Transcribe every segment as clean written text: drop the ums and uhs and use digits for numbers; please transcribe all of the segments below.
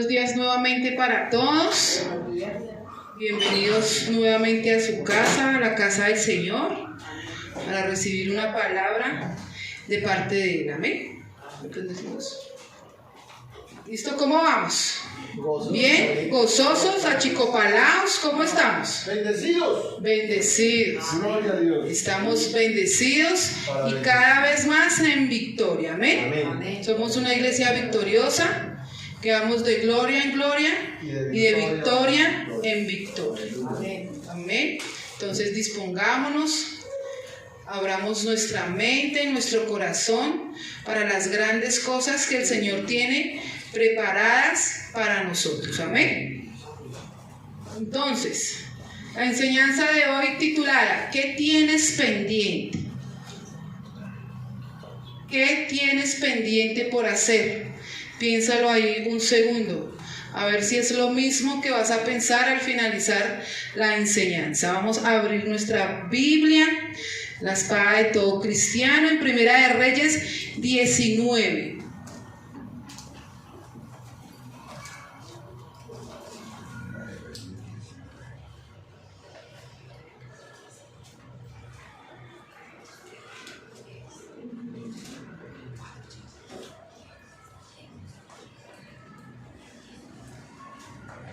Buenos días nuevamente para todos. Bienvenidos nuevamente a su casa, a la casa del Señor, para recibir una palabra de parte de Él. Amén. ¿Listo? ¿Cómo vamos? Bien, gozosos, achicopalados, ¿cómo estamos? Bendecidos. Bendecidos. Gloria a Dios. Estamos bendecidos y cada vez más en victoria. Amén. Amén. Somos una iglesia victoriosa, que vamos de gloria en gloria y de victoria en victoria. Amén. Entonces dispongámonos, abramos nuestra mente, nuestro corazón para las grandes cosas que el Señor tiene preparadas para nosotros. Amén. Entonces, la enseñanza de hoy titulada ¿qué tienes pendiente? ¿Qué tienes pendiente por hacer? Piénsalo ahí un segundo, a ver si es lo mismo que vas a pensar al finalizar la enseñanza. Vamos a abrir nuestra Biblia, la espada de todo cristiano, en Primera de Reyes 19.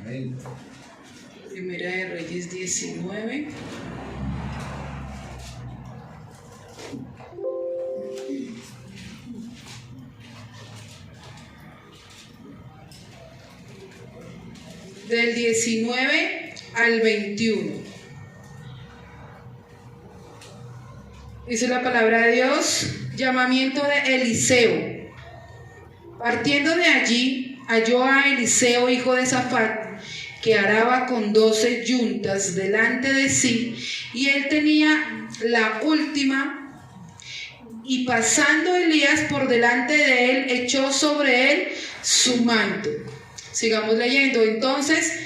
Amén. Primera de Reyes 19. Del 19 al 21. Dice la palabra de Dios, llamamiento de Eliseo. Partiendo de allí, halló a Eliseo, hijo de Safat, que araba con 12 yuntas delante de sí, y él tenía la última, y pasando Elías por delante de él, echó sobre él su manto. Sigamos leyendo. Entonces,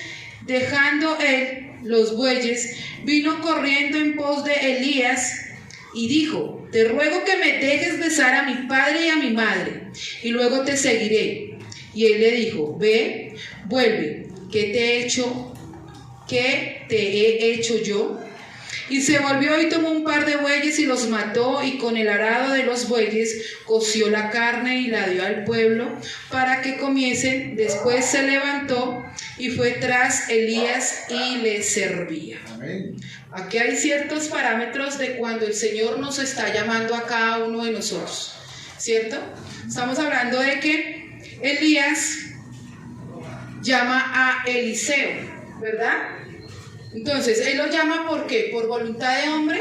dejando él los bueyes, vino corriendo en pos de Elías, y dijo: te ruego que me dejes besar a mi padre y a mi madre, y luego te seguiré. Y él le dijo: ve, vuelve, ¿qué te he hecho yo? Y se volvió y tomó un par de bueyes y los mató, y con el arado de los bueyes coció la carne y la dio al pueblo para que comiesen. Después se levantó y fue tras Elías y le servía. Amén. Aquí hay ciertos parámetros de cuando el Señor nos está llamando a cada uno de nosotros, ¿cierto? Estamos hablando de que Elías llama a Eliseo, ¿verdad? Entonces, ¿él lo llama por qué? ¿Por voluntad de hombre?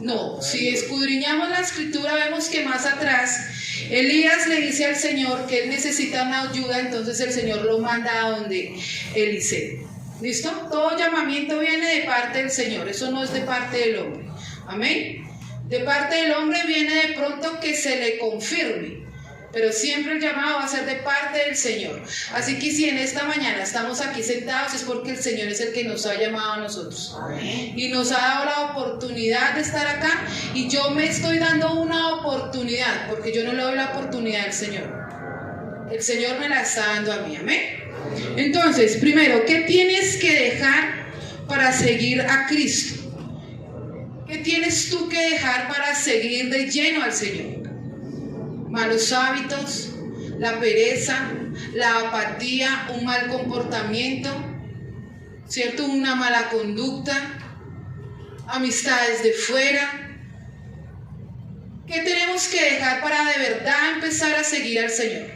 No, si escudriñamos la escritura vemos que más atrás Elías le dice al Señor que él necesita una ayuda, entonces el Señor lo manda a donde Eliseo. ¿Listo? Todo llamamiento viene de parte del Señor, eso no es de parte del hombre. Amén. De parte del hombre viene de pronto que se le confirme, pero siempre el llamado va a ser de parte del Señor. Así que si en esta mañana estamos aquí sentados es porque el Señor es el que nos ha llamado a nosotros. Amén. Y nos ha dado la oportunidad de estar acá, y yo me estoy dando una oportunidad, porque yo no le doy la oportunidad al Señor. El Señor me la está dando a mí. Amén. Entonces, primero, ¿qué tienes que dejar para seguir a Cristo? ¿Qué tienes tú que dejar para seguir de lleno al Señor? Malos hábitos, la pereza, la apatía, un mal comportamiento, ¿cierto? Una mala conducta, amistades de fuera. ¿Qué tenemos que dejar para de verdad empezar a seguir al Señor?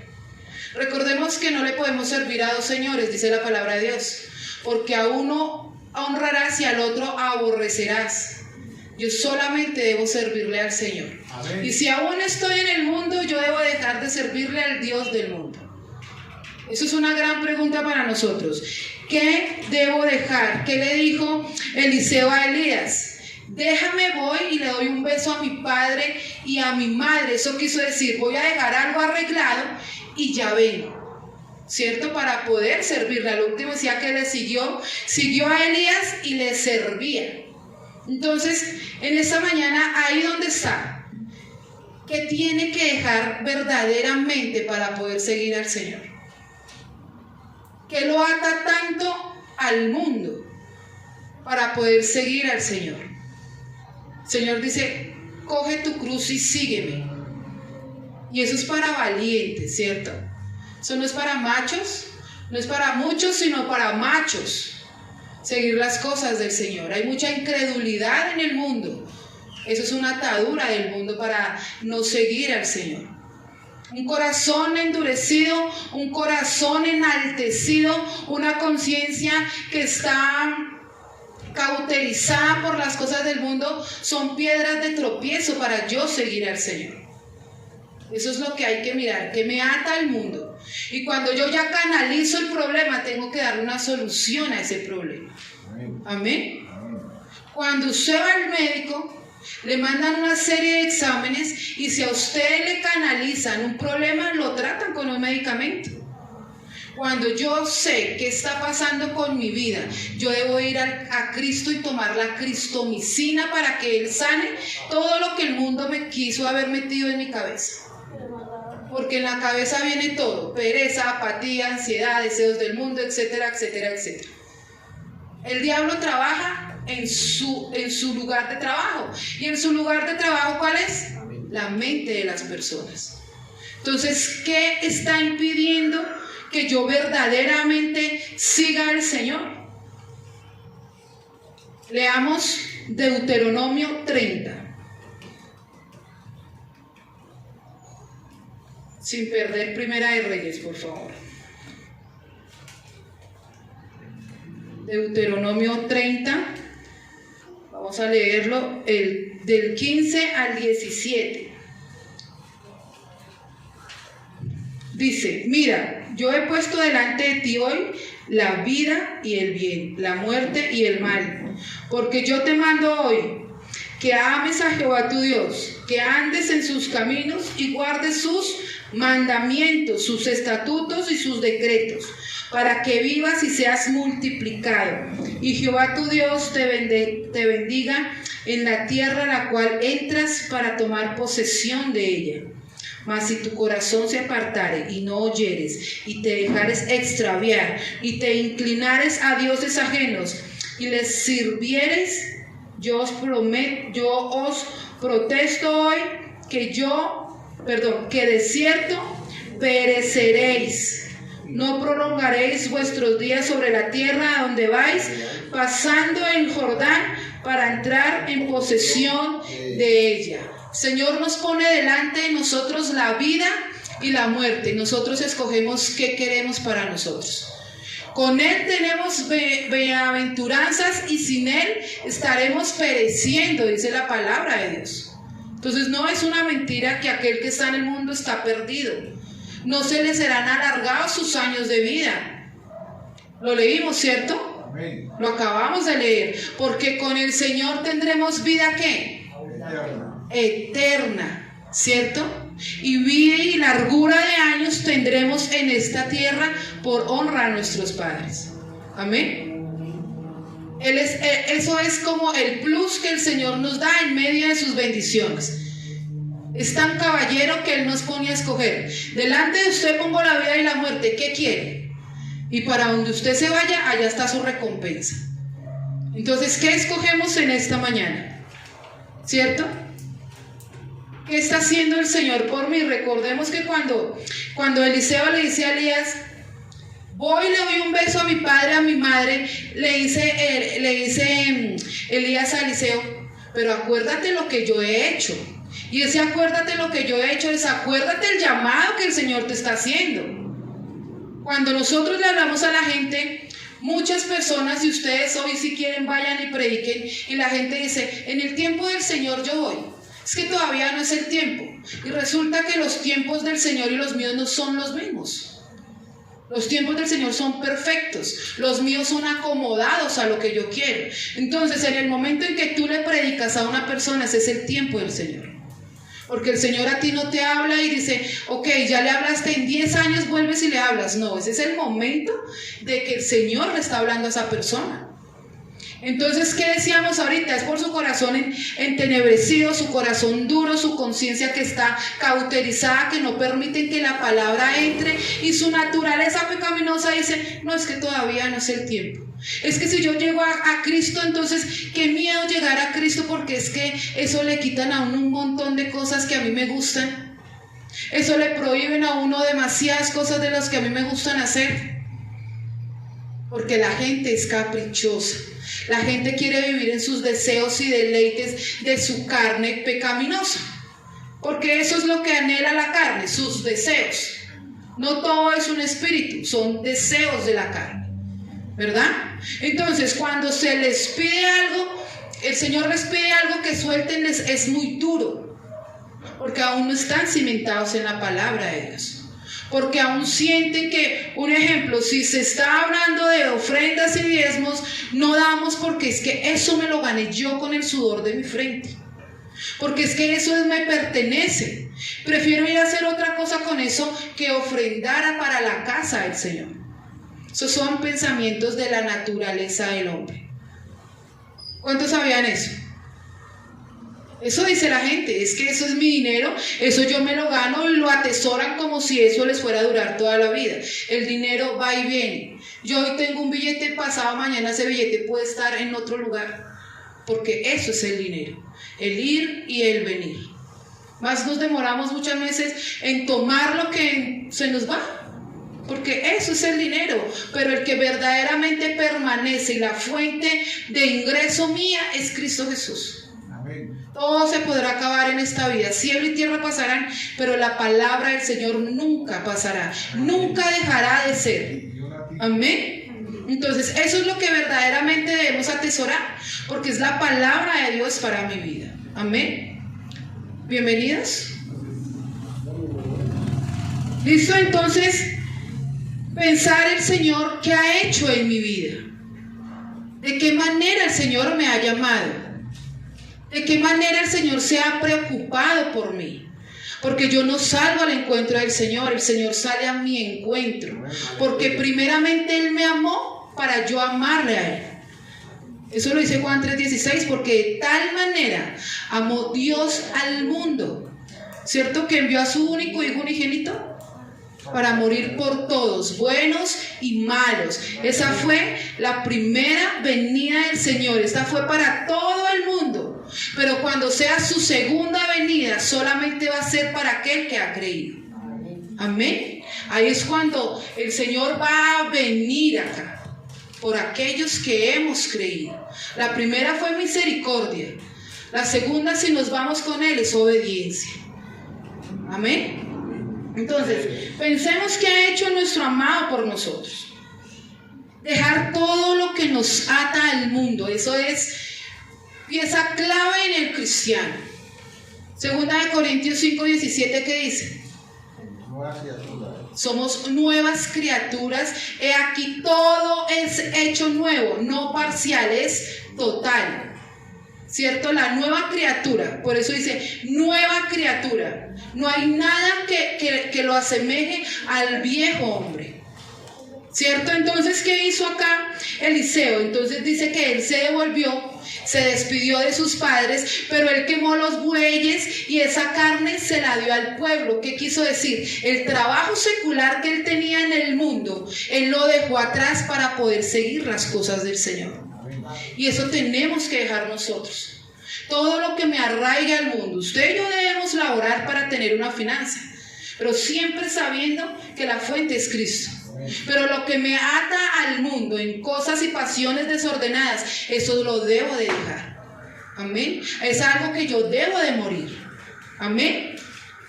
Recordemos que no le podemos servir a dos señores, dice la palabra de Dios, porque a uno honrarás y al otro aborrecerás. Yo solamente debo servirle al Señor. Amén. Y si aún estoy en el mundo, yo debo dejar de servirle al Dios del mundo. Eso es una gran pregunta para nosotros. ¿Qué debo dejar? ¿Qué le dijo Eliseo a Elías? Déjame, voy y le doy un beso a mi padre y a mi madre. Eso quiso decir, voy a dejar algo arreglado y ya vengo, ¿cierto? Para poder servirle. Al último decía que le siguió a Elías y le servía. Entonces, en esta mañana, ahí donde está, ¿qué tiene que dejar verdaderamente para poder seguir al Señor? ¿Qué lo ata tanto al mundo para poder seguir al Señor? El Señor dice, coge tu cruz y sígueme. Y eso es para valientes, ¿cierto? Eso no es para machos, no es para muchos, sino para machos. Seguir las cosas del Señor. Hay mucha incredulidad en el mundo. Eso es una atadura del mundo para no seguir al Señor. Un corazón endurecido, un corazón enaltecido, una conciencia que está cauterizada por las cosas del mundo, son piedras de tropiezo para yo seguir al Señor. Eso es lo que hay que mirar, que me ata al mundo. Y cuando yo ya canalizo el problema, tengo que darle una solución a ese problema. Amén. Cuando usted va al médico, le mandan una serie de exámenes y si a usted le canalizan un problema, lo tratan con un medicamento. Cuando yo sé qué está pasando con mi vida, yo debo ir a Cristo y tomar la cristomicina para que Él sane todo lo que el mundo me quiso haber metido en mi cabeza. Porque en la cabeza viene todo: pereza, apatía, ansiedad, deseos del mundo, etcétera, etcétera, etcétera. El diablo trabaja en su lugar de trabajo. ¿Y en su lugar de trabajo cuál es? La mente de las personas. Entonces, ¿qué está impidiendo que yo verdaderamente siga al Señor? Leamos Deuteronomio 30. Sin perder Primera de Reyes, por favor. Deuteronomio 30. Vamos a leerlo del 15 al 17. Dice: mira, yo he puesto delante de ti hoy la vida y el bien, la muerte y el mal, porque yo te mando hoy que ames a Jehová tu Dios, que andes en sus caminos y guardes sus mandamientos, sus estatutos y sus decretos, para que vivas y seas multiplicado. Y Jehová tu Dios te bendiga en la tierra a la cual entras para tomar posesión de ella. Mas si tu corazón se apartare y no oyeres, y te dejares extraviar, y te inclinares a dioses ajenos, y les sirvieres, yo os protesto hoy que de cierto pereceréis. No prolongaréis vuestros días sobre la tierra a donde vais, pasando en Jordán para entrar en posesión de ella. El Señor nos pone delante de nosotros la vida y la muerte. Nosotros escogemos qué queremos para nosotros. Con Él tenemos bienaventuranzas y sin Él estaremos pereciendo, dice la palabra de Dios. Entonces no es una mentira que aquel que está en el mundo está perdido. No se le serán alargados sus años de vida. Lo leímos, ¿cierto? Amén. Lo acabamos de leer. Porque con el Señor tendremos vida ¿qué? Eterna, ¿cierto? Y vida y largura de años tendremos en esta tierra por honra a nuestros padres. Amén. Eso es como el plus que el Señor nos da en medio de sus bendiciones. Es tan caballero que Él nos pone a escoger. Delante de usted pongo la vida y la muerte. ¿Qué quiere? Y para donde usted se vaya, allá está su recompensa. Entonces, ¿qué escogemos en esta mañana? ¿Cierto? ¿Qué está haciendo el Señor por mí? Recordemos que cuando Eliseo le dice a Elías: voy y le doy un beso a mi padre, a mi madre, le dice Elías a Eliseo: pero acuérdate lo que yo he hecho. Y ese acuérdate lo que yo he hecho es acuérdate el llamado que el Señor te está haciendo. Cuando nosotros le hablamos a la gente, muchas personas, y ustedes hoy si quieren vayan y prediquen, y la gente dice: en el tiempo del Señor yo voy. Es que todavía no es el tiempo. Y resulta que los tiempos del Señor y los míos no son los mismos. Los tiempos del Señor son perfectos. Los míos son acomodados a lo que yo quiero. Entonces, en el momento en que tú le predicas a una persona, ese es el tiempo del Señor. Porque el Señor a ti no te habla y dice: ok, ya le hablaste, en 10 años vuelves y le hablas. No, ese es el momento de que el Señor le está hablando a esa persona. Entonces, ¿qué decíamos ahorita? Es por su corazón entenebrecido, su corazón duro, su conciencia que está cauterizada, que no permiten que la palabra entre, y su naturaleza pecaminosa dice, no, es que todavía no es el tiempo. Es que si yo llego a Cristo, entonces qué miedo llegar a Cristo, porque es que eso le quitan a uno un montón de cosas que a mí me gustan. Eso le prohíben a uno demasiadas cosas de las que a mí me gustan hacer. Porque la gente es caprichosa. La gente quiere vivir en sus deseos y deleites de su carne pecaminosa. Porque eso es lo que anhela la carne, sus deseos. No todo es un espíritu, son deseos de la carne. ¿Verdad? Entonces, cuando se les pide algo, el Señor les pide algo que suelten, es muy duro. Porque aún no están cimentados en la palabra de Dios. Porque aún sienten que, un ejemplo, si se está hablando de ofrendas y diezmos, no damos porque es que eso me lo gané yo con el sudor de mi frente. Porque es que eso me pertenece. Prefiero ir a hacer otra cosa con eso que ofrendar para la casa del Señor. Esos son pensamientos de la naturaleza del hombre. ¿Cuántos sabían eso? Eso dice la gente, es que eso es mi dinero, eso yo me lo gano, y lo atesoran como si eso les fuera a durar toda la vida. El dinero va y viene. Yo hoy tengo un billete, pasado mañana ese billete puede estar en otro lugar, porque eso es el dinero, el ir y el venir. Más nos demoramos muchas veces en tomar lo que se nos va, porque eso es el dinero. Pero el que verdaderamente permanece y la fuente de ingreso mía es Cristo Jesús. Todo se podrá acabar en esta vida, cielo y tierra pasarán, pero la palabra del Señor nunca pasará, nunca dejará de ser. Amén. Entonces eso es lo que verdaderamente debemos atesorar, porque es la palabra de Dios para mi vida. Amén. Bienvenidos. Listo, entonces pensar el Señor qué ha hecho en mi vida, de qué manera el Señor me ha llamado, de qué manera el Señor se ha preocupado por mí. Porque yo no salgo al encuentro del Señor, el Señor sale a mi encuentro. Porque primeramente Él me amó para yo amarle a Él. Eso lo dice Juan 3:16, porque de tal manera amó Dios al mundo, ¿cierto? Que envió a su único Hijo unigénito para morir por todos, buenos y malos. Esa fue la primera venida del Señor. Esta fue para todo el mundo. Pero cuando sea su segunda venida, solamente va a ser para aquel que ha creído. Amén. Ahí es cuando el Señor va a venir acá, por aquellos que hemos creído. La primera fue misericordia. La segunda, si nos vamos con Él, es obediencia. Amén. Entonces, pensemos qué ha hecho nuestro amado por nosotros. Dejar todo lo que nos ata al mundo. Eso es pieza clave en el cristiano. Segunda de Corintios 5:17, ¿qué dice? Somos nuevas criaturas. He aquí todo es hecho nuevo, no parcial, es total. ¿Cierto? La nueva criatura. Por eso dice nueva criatura. No hay nada que lo asemeje al viejo hombre. ¿Cierto? Entonces, ¿qué hizo acá Eliseo? Entonces dice que él se devolvió, se despidió de sus padres, pero él quemó los bueyes y esa carne se la dio al pueblo. ¿Qué quiso decir? El trabajo secular que él tenía en el mundo, él lo dejó atrás para poder seguir las cosas del Señor. Y eso tenemos que dejar nosotros. Todo lo que me arraiga al mundo. Usted y yo debemos laborar para tener una finanza, pero siempre sabiendo que la fuente es Cristo. Pero lo que me ata al mundo en cosas y pasiones desordenadas, eso lo debo de dejar. Amén. Es algo que yo debo de morir. Amén.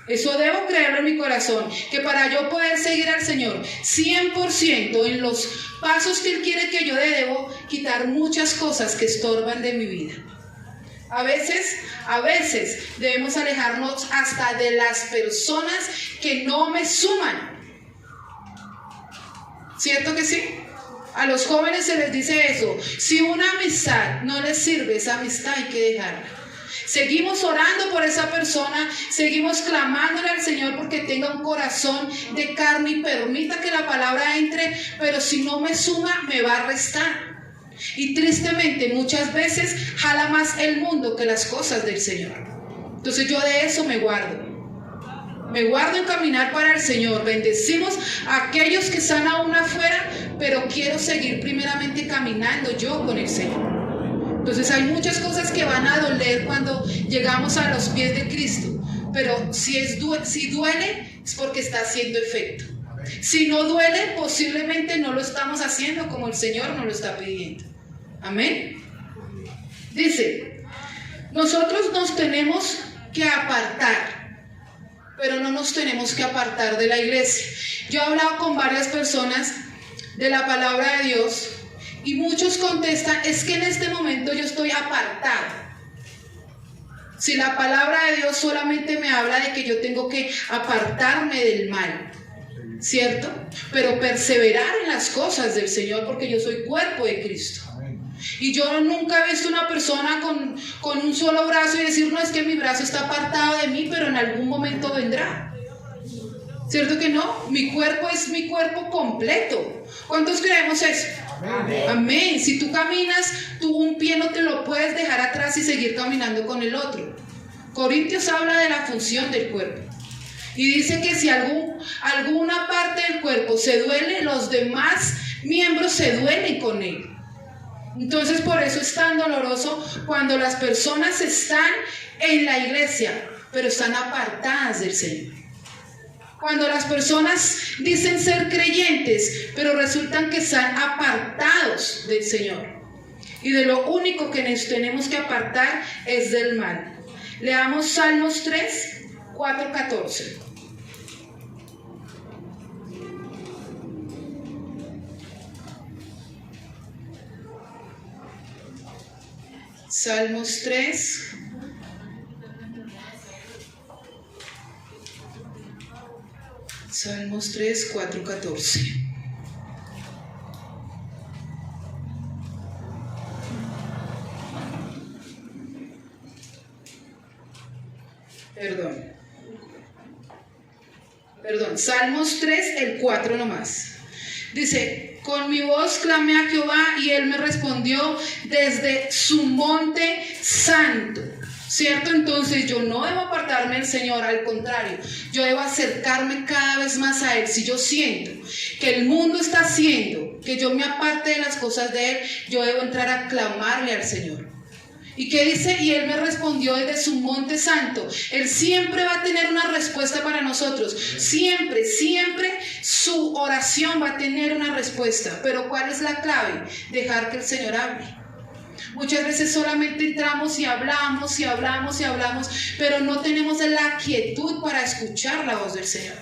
Eso debo creerlo en mi corazón, que para yo poder seguir al Señor 100% en los pasos que Él quiere que yo dé, debo quitar muchas cosas que estorban de mi vida. A veces debemos alejarnos hasta de las personas que no me suman. ¿Cierto que sí? A los jóvenes se les dice eso. Si una amistad no les sirve, esa amistad hay que dejarla. Seguimos orando por esa persona, seguimos clamándole al Señor porque tenga un corazón de carne y permita que la palabra entre, pero si no me suma, me va a restar. Y tristemente muchas veces jala más el mundo que las cosas del Señor. Entonces yo de eso me guardo. Me guardo en caminar para el Señor. Bendecimos a aquellos que están aún afuera, pero quiero seguir primeramente caminando yo con el Señor. Entonces hay muchas cosas que van a doler cuando llegamos a los pies de Cristo, pero si duele es porque está haciendo efecto. Si no duele, posiblemente no lo estamos haciendo como el Señor nos lo está pidiendo. Amén. Dice, nosotros nos tenemos que apartar, pero no nos tenemos que apartar de la iglesia. Yo he hablado con varias personas de la palabra de Dios y muchos contestan, es que en este momento yo estoy apartado. Si la palabra de Dios solamente me habla de que yo tengo que apartarme del mal, ¿cierto? Pero perseverar en las cosas del Señor, porque yo soy cuerpo de Cristo. Y yo nunca he visto una persona con un solo brazo y decir, no, es que mi brazo está apartado de mí, pero en algún momento vendrá. ¿Cierto que no? Mi cuerpo es mi cuerpo completo. ¿Cuántos creemos eso? Amén. Amén. Si tú caminas, tú un pie no te lo puedes dejar atrás y seguir caminando con el otro. Corintios habla de la función del cuerpo. Y dice que si alguna parte del cuerpo se duele, los demás miembros se duelen con él. Entonces por eso es tan doloroso cuando las personas están en la iglesia, pero están apartadas del Señor. Cuando las personas dicen ser creyentes, pero resultan que están apartados del Señor. Y de lo único que nos tenemos que apartar es del mal. Leamos Salmos 3, 4, 14. Salmos 3. Salmos 3, 4, 14. Perdón, Salmos 3, el 4 nomás. Dice, con mi voz clamé a Jehová y él me respondió desde su monte santo. ¿Cierto? Entonces yo no debo apartarme del Señor, al contrario, yo debo acercarme cada vez más a Él. Si yo siento que el mundo está haciendo que yo me aparte de las cosas de Él, yo debo entrar a clamarle al Señor. ¿Y qué dice? Y Él me respondió desde su monte santo. Él siempre va a tener una respuesta para nosotros. Siempre, siempre su oración va a tener una respuesta. Pero ¿cuál es la clave? Dejar que el Señor hable. Muchas veces solamente entramos y hablamos y hablamos y hablamos, pero no tenemos la quietud para escuchar la voz del Señor.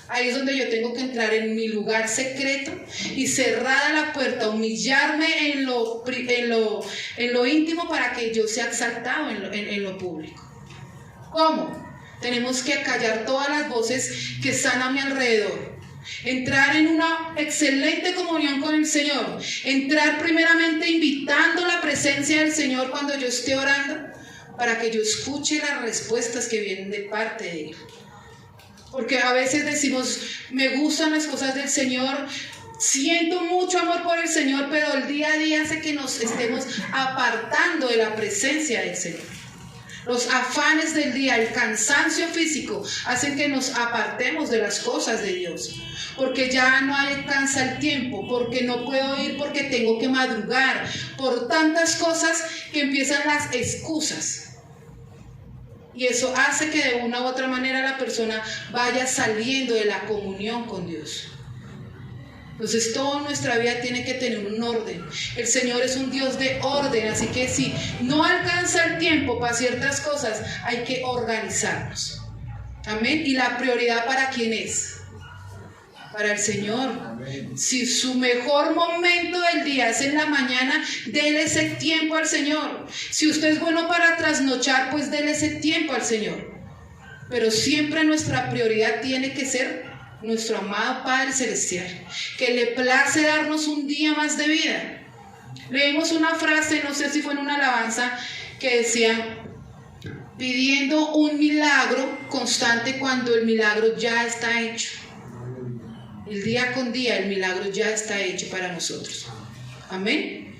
Ahí es donde yo tengo que entrar en mi lugar secreto y cerrada la puerta, humillarme en lo íntimo para que yo sea exaltado en lo público. ¿Cómo? Tenemos que callar todas las voces que están a mi alrededor. Entrar en una excelente comunión con el Señor. Entrar primeramente invitando la presencia del Señor cuando yo esté orando, para que yo escuche las respuestas que vienen de parte de Él. Porque a veces decimos, me gustan las cosas del Señor, siento mucho amor por el Señor, pero el día a día hace que nos estemos apartando de la presencia del Señor. Los afanes del día, el cansancio físico hacen que nos apartemos de las cosas de Dios. Porque ya no alcanza el tiempo, porque no puedo ir, porque tengo que madrugar, por tantas cosas que empiezan las excusas. Y eso hace que de una u otra manera la persona vaya saliendo de la comunión con Dios. Entonces toda nuestra vida tiene que tener un orden. El Señor es un Dios de orden, así que si no alcanza el tiempo para ciertas cosas, hay que organizarnos. Amén. ¿Y la prioridad para quién es? Para el Señor. Amén. Si su mejor momento del día es en la mañana, déle ese tiempo al Señor. Si usted es bueno para trasnochar, pues déle ese tiempo al Señor. Pero siempre nuestra prioridad tiene que ser nuestro amado Padre Celestial, que le place darnos un día más de vida. Leímos una frase, no sé si fue en una alabanza, que decía, pidiendo un milagro constante cuando el milagro ya está hecho. El día con día el milagro ya está hecho para nosotros. Amén.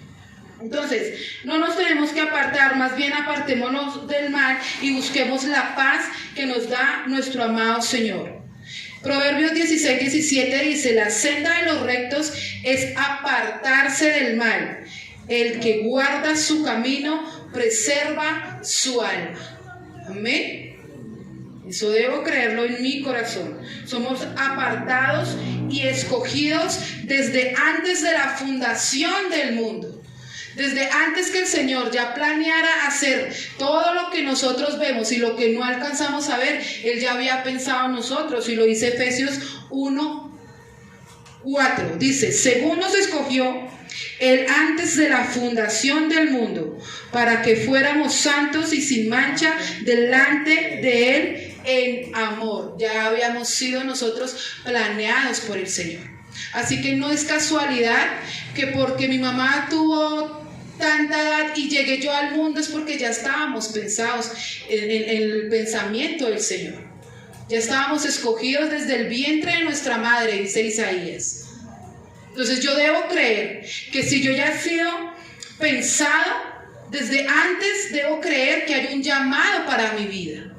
Entonces, no nos tenemos que apartar, más bien apartémonos del mal y busquemos la paz que nos da nuestro amado Señor. Proverbios 16:17 dice: la senda de los rectos es apartarse del mal. El que guarda su camino preserva su alma. Amén. Eso debo creerlo en mi corazón. Somos apartados y escogidos desde antes de la fundación del mundo. Desde antes que el Señor ya planeara hacer todo lo que nosotros vemos y lo que no alcanzamos a ver, Él ya había pensado en nosotros, y lo dice Efesios 1:4. Dice: según nos escogió Él antes de la fundación del mundo, para que fuéramos santos y sin mancha delante de Él en amor. Ya habíamos sido nosotros planeados por el Señor. Así que no es casualidad que porque mi mamá tuvo tanta edad y llegué yo al mundo, es porque ya estábamos pensados en el pensamiento del Señor. Ya estábamos escogidos desde el vientre de nuestra madre, dice Isaías. Entonces yo debo creer que si yo ya he sido pensado desde antes, debo creer que hay un llamado para mi vida.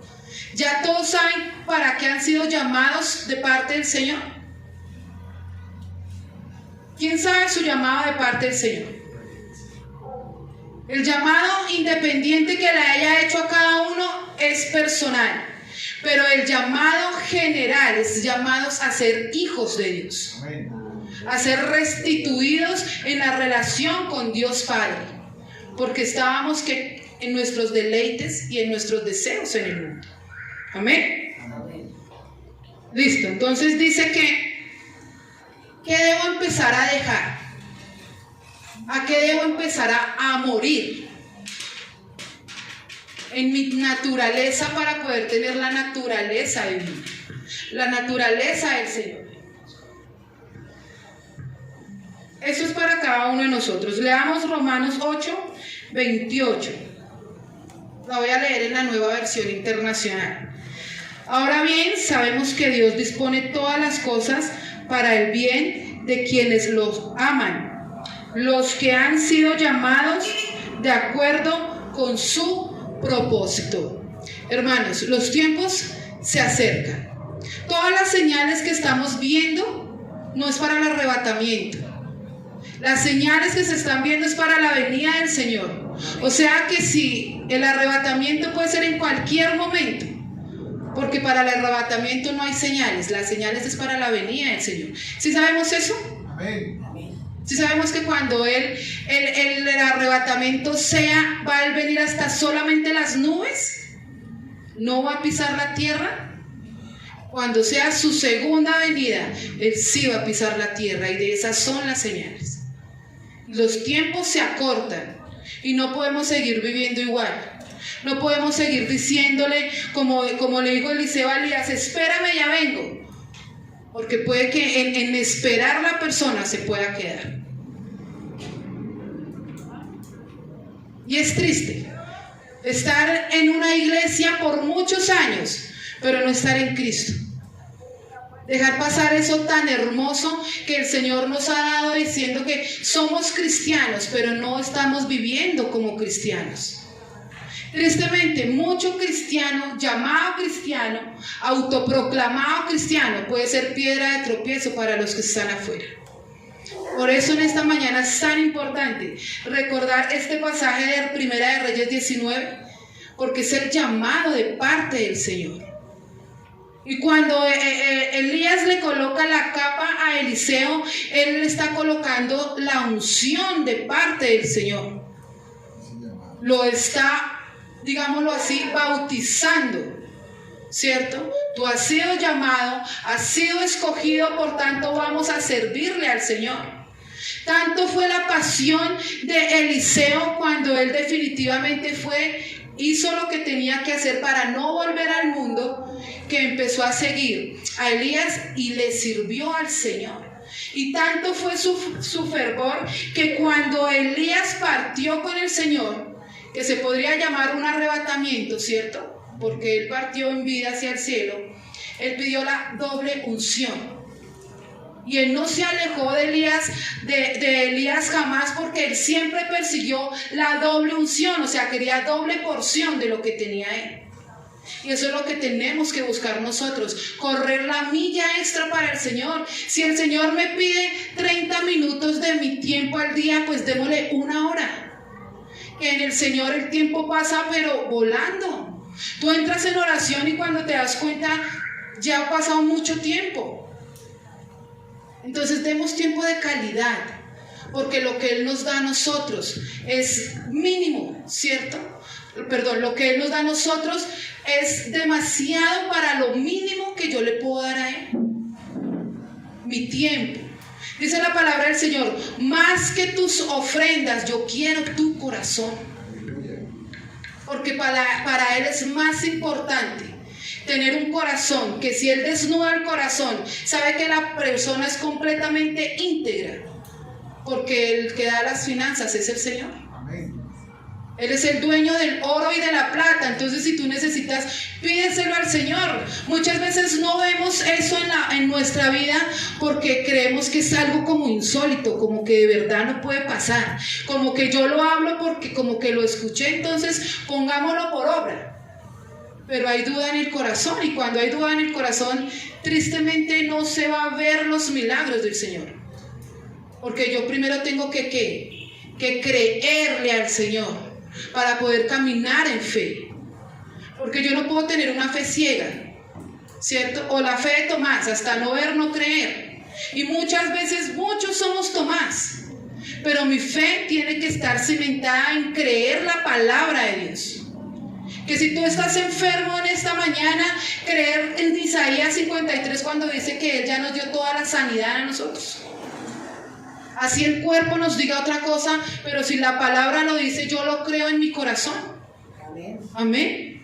¿Ya todos saben para qué han sido llamados de parte del Señor? ¿Quién sabe su llamado de parte del Señor? El llamado independiente que le haya hecho a cada uno es personal, pero el llamado general es llamados a ser hijos de Dios, a ser restituidos en la relación con Dios Padre, porque estábamos en nuestros deleites y en nuestros deseos en el mundo. Amén. Listo, entonces dice ¿qué debo empezar a dejar? ¿A qué debo empezar a morir? En mi naturaleza, para poder tener la naturaleza divina, la naturaleza del Señor. Eso es para cada uno de nosotros. Leamos Romanos 8:28. La voy a leer en la Nueva Versión Internacional. Ahora bien, sabemos que Dios dispone todas las cosas para el bien de quienes los aman, los que han sido llamados de acuerdo con su propósito. Hermanos, los tiempos se acercan. Todas las señales que estamos viendo no es para el arrebatamiento. Las señales que se están viendo es para la venida del Señor. O sea que si el arrebatamiento puede ser en cualquier momento, porque para el arrebatamiento no hay señales, las señales es para la venida del Señor. ¿Sí sabemos eso? Amén. ¿Sí sabemos que cuando el arrebatamiento va a venir hasta solamente las nubes? ¿No va a pisar la tierra? Cuando sea su segunda venida, Él sí va a pisar la tierra, y de esas son las señales. Los tiempos se acortan y no podemos seguir viviendo igual. No podemos seguir diciéndole, como le dijo Eliseo a Elías: espérame, ya vengo. Porque puede que en esperar la persona se pueda quedar. Y es triste estar en una iglesia por muchos años, pero no estar en Cristo. Dejar pasar eso tan hermoso que el Señor nos ha dado, diciendo que somos cristianos, pero no estamos viviendo como cristianos. Tristemente, mucho cristiano, llamado cristiano, autoproclamado cristiano, puede ser piedra de tropiezo para los que están afuera. Por eso en esta mañana es tan importante recordar este pasaje de Primera de Reyes 19, porque es el llamado de parte del Señor. Y cuando Elías le coloca la capa a Eliseo, él le está colocando la unción de parte del Señor. Lo está, digámoslo así, bautizando, ¿cierto? Tú has sido llamado, has sido escogido, por tanto vamos a servirle al Señor. Tanto fue la pasión de Eliseo cuando él definitivamente hizo lo que tenía que hacer para no volver al mundo, que empezó a seguir a Elías y le sirvió al Señor. Y tanto fue su fervor que cuando Elías partió con el Señor, que se podría llamar un arrebatamiento, ¿cierto? Porque él partió en vida hacia el cielo, él pidió la doble unción. Y él no se alejó de Elías jamás, porque él siempre persiguió la doble unción, o sea, quería doble porción de lo que tenía él. Y eso es lo que tenemos que buscar nosotros, correr la milla extra para el Señor. Si el Señor me pide 30 minutos de mi tiempo al día, pues démosle 1 hora. Que en el Señor el tiempo pasa pero volando. Tú entras en oración y cuando te das cuenta ya ha pasado mucho tiempo. Entonces demos tiempo de calidad, porque lo que Él nos da a nosotros es mínimo, ¿cierto? Perdón, lo que Él nos da a nosotros es demasiado para lo mínimo que yo le puedo dar a Él. Mi tiempo. Dice la palabra del Señor, más que tus ofrendas, yo quiero tu corazón. Porque para Él es más importante tener un corazón, que si Él desnuda el corazón, sabe que la persona es completamente íntegra, porque el que da las finanzas es el Señor. Él es el dueño del oro y de la plata. Entonces si tú necesitas, pídeselo al Señor. Muchas veces no vemos eso en nuestra vida porque creemos que es algo como insólito, como que de verdad no puede pasar, como que yo lo hablo porque como que lo escuché, entonces pongámoslo por obra. Pero hay duda en el corazón, y cuando hay duda en el corazón, tristemente no se va a ver los milagros del Señor. Porque yo primero tengo que creerle al Señor para poder caminar en fe. Porque yo no puedo tener una fe ciega, ¿cierto? O la fe de Tomás, hasta no ver, no creer. Y muchas veces, muchos somos Tomás, pero mi fe tiene que estar cimentada en creer la palabra de Dios. Que si tú estás enfermo en esta mañana, creer en Isaías 53 cuando dice que Él ya nos dio toda la sanidad a nosotros. Así el cuerpo nos diga otra cosa, pero si la palabra lo dice, yo lo creo en mi corazón. Amén. Amén.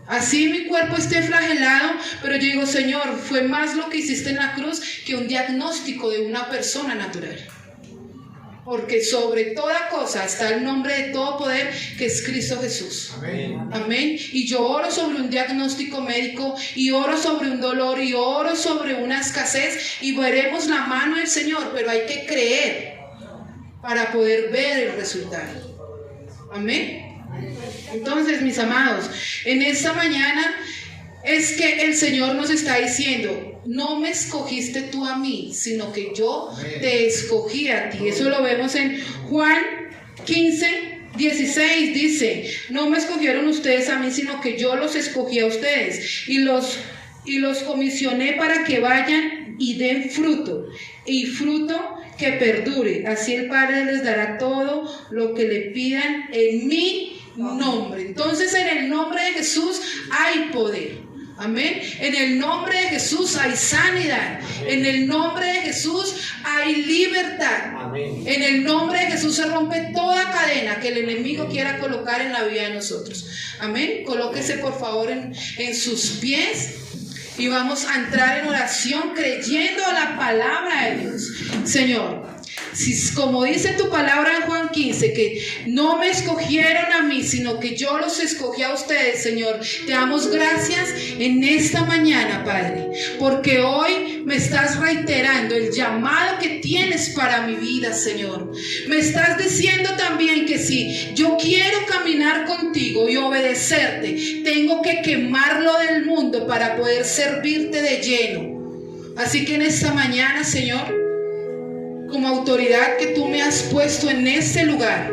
Así mi cuerpo esté flagelado, pero yo digo, Señor, fue más lo que hiciste en la cruz que un diagnóstico de una persona natural. Porque sobre toda cosa está el nombre de todo poder, que es Cristo Jesús. Amén. Amén. Y yo oro sobre un diagnóstico médico, y oro sobre un dolor, y oro sobre una escasez, y veremos la mano del Señor, pero hay que creer para poder ver el resultado. Amén. Entonces, mis amados, en esta mañana es que el Señor nos está diciendo, no me escogiste tú a mí, sino que yo te escogí a ti. Eso lo vemos en Juan 15:16, dice, no me escogieron ustedes a mí, sino que yo los escogí a ustedes y los comisioné para que vayan y den fruto, y fruto que perdure. Así el Padre les dará todo lo que le pidan en mi nombre. Entonces, en el nombre de Jesús hay poder. Amén. En el nombre de Jesús hay sanidad. En el nombre de Jesús hay libertad. Amén. En el nombre de Jesús se rompe toda cadena que el enemigo quiera colocar en la vida de nosotros. Amén. Colóquese por favor en sus pies y vamos a entrar en oración creyendo a la palabra de Dios. Señor, si, como dice tu palabra en Juan 15, que no me escogieron a mí, sino que yo los escogí a ustedes, Señor, te damos gracias en esta mañana, Padre, porque hoy me estás reiterando el llamado que tienes para mi vida, Señor. Me estás diciendo también que si yo quiero caminar contigo y obedecerte, tengo que quemarlo del mundo para poder servirte de lleno. Así que en esta mañana, Señor, como autoridad que tú me has puesto en este lugar,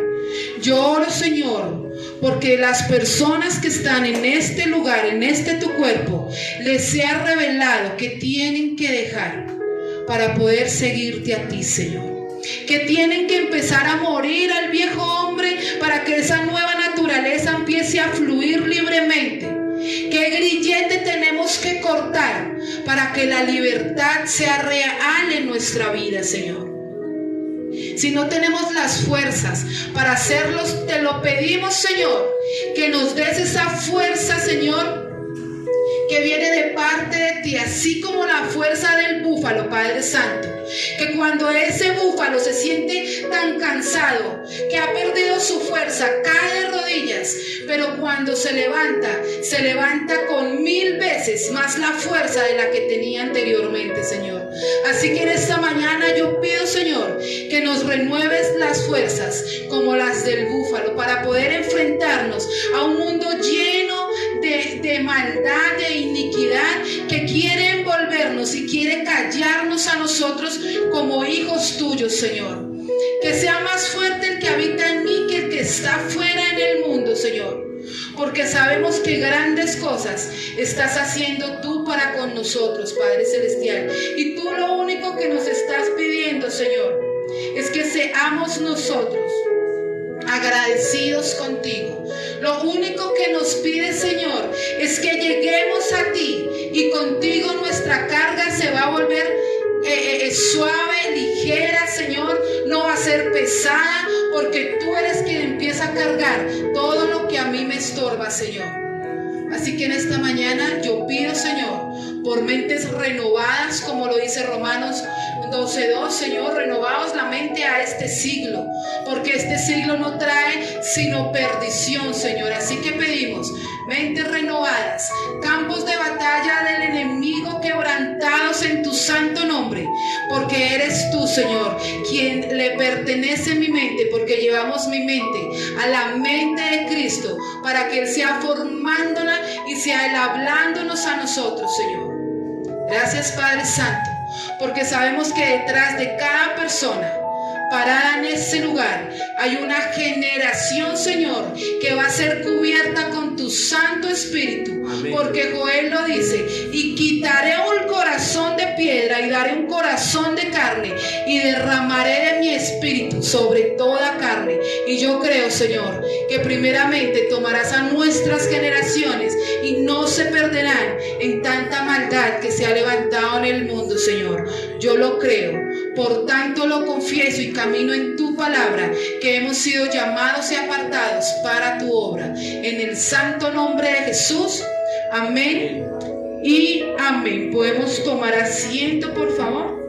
yo oro, Señor, porque las personas que están en este lugar, en este tu cuerpo, les sea revelado que tienen que dejar para poder seguirte a ti, Señor. Que tienen que empezar a morir al viejo hombre para que esa nueva naturaleza empiece a fluir libremente. ¿Qué grillete tenemos que cortar para que la libertad sea real en nuestra vida, Señor? Si no tenemos las fuerzas para hacerlos, te lo pedimos, Señor, que nos des esa fuerza, Señor, que viene de parte de ti, así como la fuerza del búfalo, Padre Santo. Que cuando ese búfalo se siente tan cansado, que ha perdido su fuerza, cae de rodillas, pero cuando se levanta con 1000 veces más más la fuerza de la que tenía anteriormente, Señor. Así que en esta mañana yo pido, Señor, que nos renueves las fuerzas como las del búfalo para poder enfrentarnos a un mundo lleno de maldad, de iniquidad, que quiere envolvernos y quiere callarnos a nosotros como hijos tuyos, Señor. Que sea más fuerte el que habita en mí que el que está fuera en el mundo, Señor. Porque sabemos que grandes cosas estás haciendo tú para con nosotros, Padre Celestial. Y tú lo único que nos estás pidiendo, Señor, es que seamos nosotros agradecidos contigo. Lo único que nos pide, Señor, es que lleguemos a ti y contigo nuestra carga se va a volver suave, ligera, Señor. No va a ser pesada, porque tú eres quien empieza a cargar todo lo que a mí me estorba, Señor. Así que en esta mañana yo pido, Señor, por mentes renovadas, como lo dice Romanos 12:2, Señor, renovaos la mente a este siglo, porque este siglo no trae sino perdición, Señor. Así que pedimos mentes renovadas, campos de batalla del enemigo quebrantados en tu santo nombre, porque eres tú, Señor, quien le pertenece mi mente, porque llevamos mi mente a la mente de Cristo, para que Él sea formándola y sea Él hablándonos a nosotros, Señor. Gracias, Padre Santo, porque sabemos que detrás de cada persona parada en ese lugar hay una generación, Señor, que va a ser cubierta con tu Santo Espíritu. Amén. Porque Joel lo dice: y quitaré un corazón de piedra y daré un corazón de carne y derramaré de mi espíritu sobre toda carne. Y yo creo, Señor, que primeramente tomarás a nuestras generaciones y no se perderán en tanta maldad que se ha levantado en el mundo, Señor. Yo lo creo, por tanto lo confieso y camino en tu palabra, que hemos sido llamados y apartados para tu obra. En el santo nombre de Jesús, amén y amén. Podemos tomar asiento, por favor.